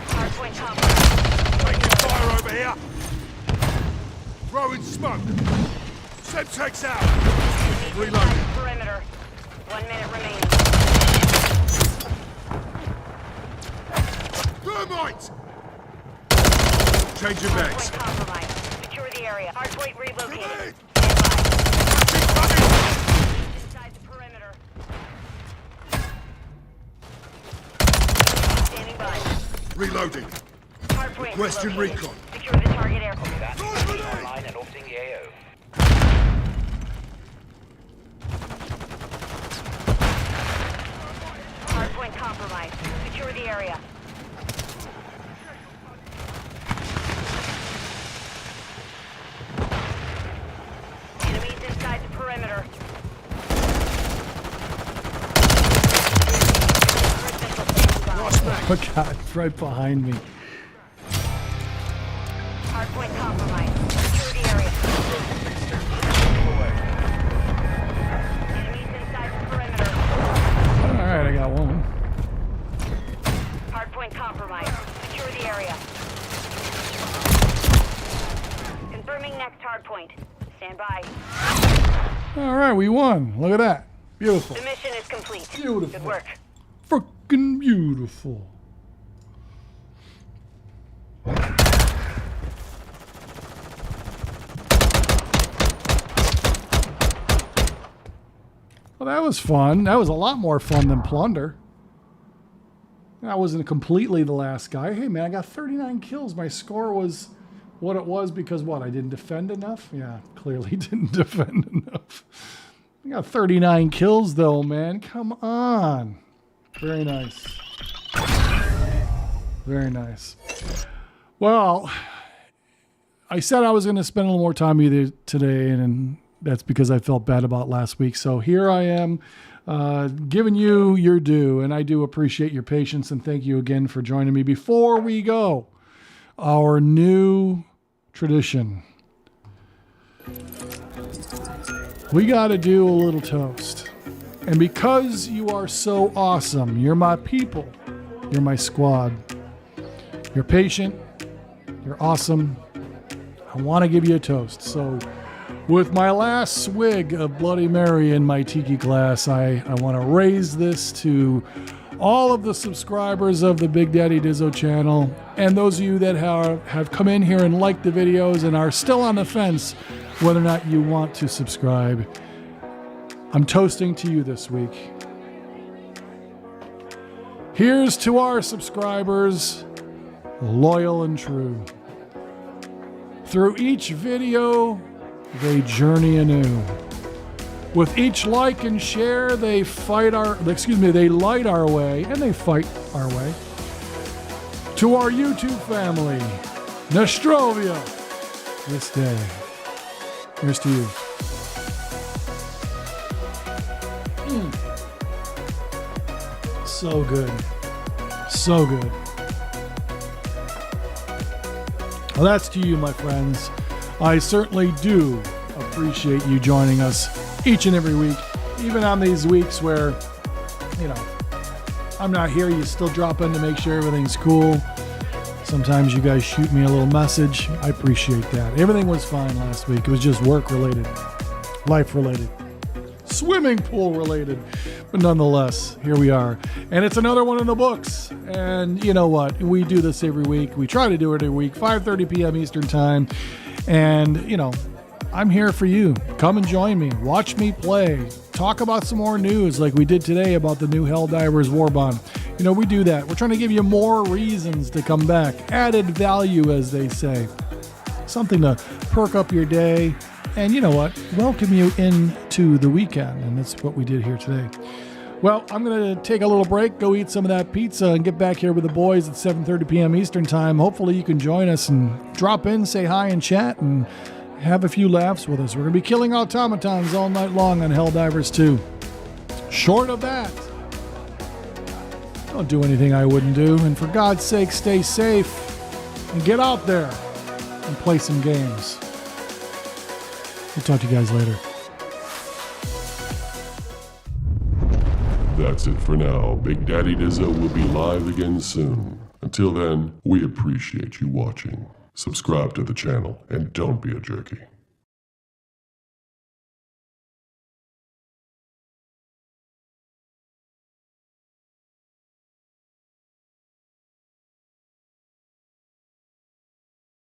Hardpoint compromised. Taking fire over here! Throwing smoke! Semtex out! Enemies Reloading. inside the perimeter. 1 minute remaining. Thermite! Changing mags. Hardpoint compromised. Secure the area. Hardpoint relocated. Grenade! Stand by. Keep coming! Enemies inside the perimeter. Enemies standing by. Reloading. Hardpoint Requesting relocated. recon. Secure the target area. Throwing grenade! Online and orbiting the AO. Hardpoint compromised. Secure the area. Enemies inside the perimeter. Nice mag. Oh god, it's right behind me. Hardpoint compromised. Secure the area. Enemies inside the perimeter. Alright, I got one. Hardpoint compromised. Secure the area. Stand by. All right, we won. Look at that. Beautiful. The mission is complete. Beautiful. Good work. Frickin' beautiful. Well, that was fun. That was a lot more fun than Plunder. I wasn't completely the last guy. Hey, man, I got 39 kills. My score was what it was because what? I didn't defend enough? Yeah, clearly didn't defend enough. I got 39 kills, though, man. Come on. Very nice. Very nice. Well, I said I was going to spend a little more time with you today, and that's because I felt bad about last week. So here I am, giving you your due, and I do appreciate your patience, and thank you again for joining me. Before we go, our new tradition. We got to do a little toast. And because you are so awesome, you're my people, you're my squad, you're patient, you're awesome, I want to give you a toast. So with my last swig of Bloody Mary in my tiki glass, I want to raise this to all of the subscribers of the Big Daddy Dizzo channel, and those of you that have come in here and liked the videos and are still on the fence whether or not you want to subscribe. I'm toasting to you this week. Here's to our subscribers, loyal and true. Through each video, they journey anew. With each like and share, they light our way, and they fight our way. To our YouTube family, Nostrovia, this day. Here's to you. So good. So good. Well, that's to you, my friends. I certainly do appreciate you joining us each and every week, even on these weeks where, I'm not here. You still drop in to make sure everything's cool. Sometimes you guys shoot me a little message. I appreciate that. Everything was fine last week. It was just work-related, life-related, swimming pool-related. But nonetheless, here we are. And it's another one in the books. And you know what? We do this every week. We try to do it every week, 5:30 p.m. Eastern Time. And, I'm here for you. Come and join me. Watch me play. Talk about some more news like we did today about the new Helldivers Warbond. We do that. We're trying to give you more reasons to come back. Added value, as they say. Something to perk up your day. And you know what? Welcome you into the weekend. And that's what we did here today. Well, I'm going to take a little break, go eat some of that pizza, and get back here with the boys at 7:30 p.m. Eastern Time. Hopefully you can join us and drop in, say hi, and chat, and have a few laughs with us. We're going to be killing automatons all night long on Helldivers 2. Short of that, don't do anything I wouldn't do. And for God's sake, stay safe and get out there and play some games. We'll talk to you guys later. That's it for now. Big Daddy Dizzo will be live again soon. Until then, we appreciate you watching. Subscribe to the channel and don't be a jerky.